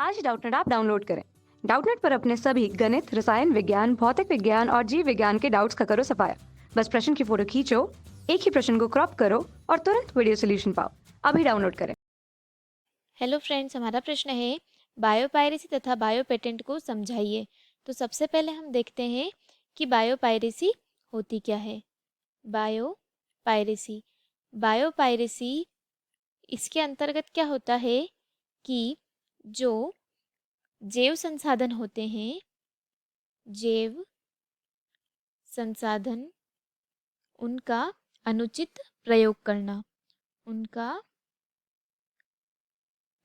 आज ही Doubtnut app download करें। Doubtnut पर अपने सभी गणित, रसायन विज्ञान, भौतिक विज्ञान और जीव विज्ञान के डाउट्स का करो सफाया। बस प्रश्न की फोटो खींचो, एक ही प्रश्न को क्रॉप करो और तुरंत वीडियो सोल्यूशन पाओ। अभी डाउनलोड करें। हेलो फ्रेंड्स, हमारा प्रश्न है बायोपायरेसी तथा बायोपेटेंट को समझाइए। तो सबसे पहले हम देखते हैं कि बायोपायरेसी होती क्या है। बायोपायरेसी बायोपायरेसी इसके अंतर्गत क्या होता है कि जो जैव संसाधन होते हैं, जैव संसाधन, उनका अनुचित प्रयोग करना, उनका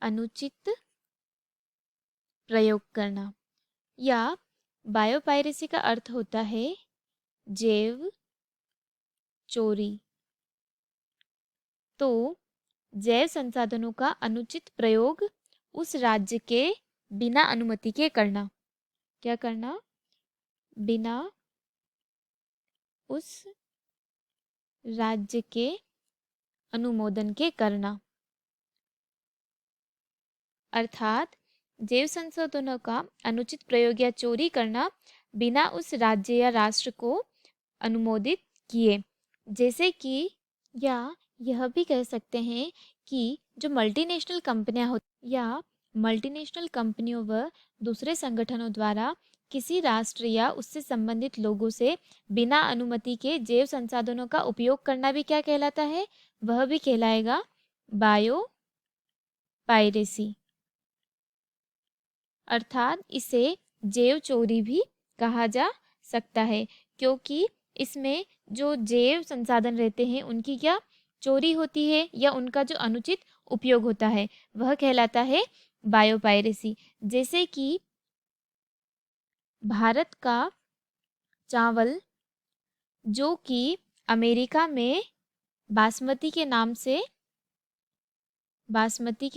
अनुचित प्रयोग करना, या बायोपायरेसी का अर्थ होता है जैव चोरी। तो जैव संसाधनों का अनुचित प्रयोग उस राज्य के बिना अनुमति के करना। क्या करना? बिना उस राज्य के अनुमोदन के करना। अर्थात जैव संसाधनों का अनुचित प्रयोग या चोरी करना बिना उस राज्य या राष्ट्र को अनुमोदित किए। जैसे कि, या यह भी कह सकते हैं कि जो मल्टीनेशनल कंपनियां होती या मल्टीनेशनल कंपनियों व दूसरे संगठनों द्वारा किसी राष्ट्र या उससे संबंधित लोगों से बिना अनुमति के जैव संसाधनों का उपयोग करना भी क्या कहलाता है? वह भी कहलाएगा बायो पायरेसी। अर्थात इसे जैव चोरी भी कहा जा सकता है, क्योंकि इसमें जो जैव संसाधन रहते हैं उनकी क्या चोरी होती है या उनका जो अनुचित उपयोग होता है वह कहलाता है बायोपायरेसी। जैसे कि भारत का चावल जो कि अमेरिका में बासमती के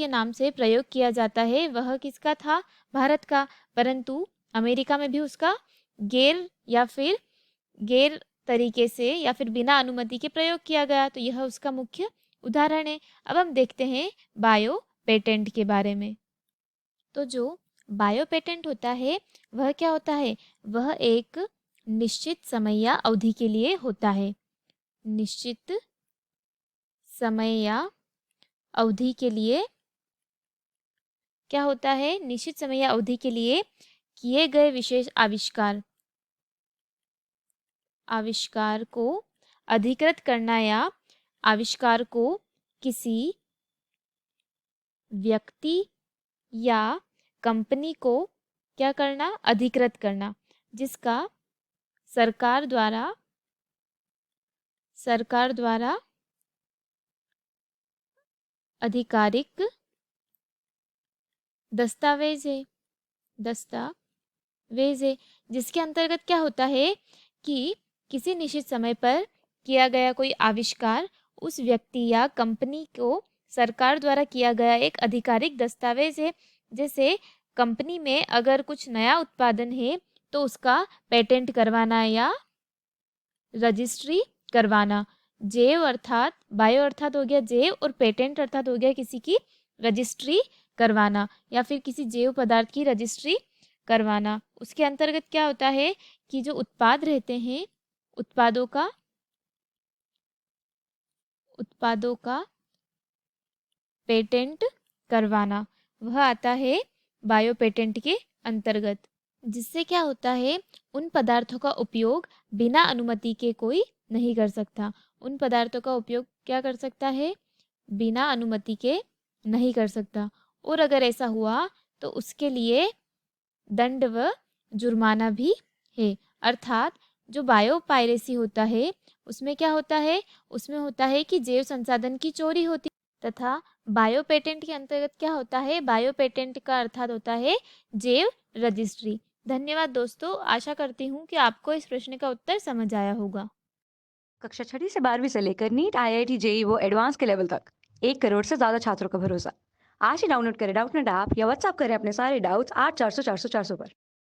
नाम से प्रयोग किया जाता है, वह किसका था? भारत का। परंतु अमेरिका में भी उसका गैर तरीके से या फिर बिना अनुमति के प्रयोग किया गया, तो यह उसका मुख्य उदाहरण है। अब हम देखते हैं बायो पेटेंट के बारे में। तो जो बायो पेटेंट होता है वह क्या होता है? वह एक निश्चित समय या अवधि के लिए होता है। निश्चित समय या अवधि के लिए क्या होता है? निश्चित समय या अवधि के लिए किए गए विशेष आविष्कार को अधिकृत करना या आविष्कार को किसी व्यक्ति या कंपनी को क्या करना? अधिकृत करना, जिसका सरकार द्वारा आधिकारिक दस्तावेज है, जिसके अंतर्गत क्या होता है कि किसी निश्चित समय पर किया गया कोई आविष्कार उस व्यक्ति या कंपनी को सरकार द्वारा किया गया एक आधिकारिक दस्तावेज है। जैसे कंपनी में अगर कुछ नया उत्पादन है तो उसका पेटेंट करवाना या रजिस्ट्री करवाना। जैव अर्थात बायो अर्थात हो गया जैव, और पेटेंट अर्थात हो गया किसी की रजिस्ट्री करवाना या फिर किसी जैव पदार्थ की रजिस्ट्री करवाना। उसके अंतर्गत क्या होता है कि जो उत्पाद रहते हैं, उत्पादों का पेटेंट करवाना, वह आता है बायो पेटेंट के अंतर्गत। जिससे क्या होता है, उन पदार्थों का उपयोग बिना अनुमति के कोई नहीं कर सकता। उन पदार्थों का उपयोग क्या कर सकता है? बिना अनुमति के नहीं कर सकता। और अगर ऐसा हुआ तो उसके लिए दंड व जुर्माना भी है। अर्थात जो बायोपायरेसी होता है उसमें क्या होता है? उसमें होता है कि जैव संसाधन की चोरी होती, तथा बायो पेटेंट के अंतर्गत क्या होता है? बायो पेटेंट का अर्थात होता है जैव रजिस्ट्री। धन्यवाद दोस्तों, आशा करती हूँ कि आपको इस प्रश्न का उत्तर समझ आया होगा। कक्षा 6 से 12वीं से लेकर नीट, IIT, JEE वो एडवांस के लेवल तक 1 करोड़ से ज्यादा छात्रों का भरोसा। आज ही डाउनलोड करें डाउटनेट ऐप या व्हाट्सएप करें अपने सारे डाउट्स 8400 400 400 पर।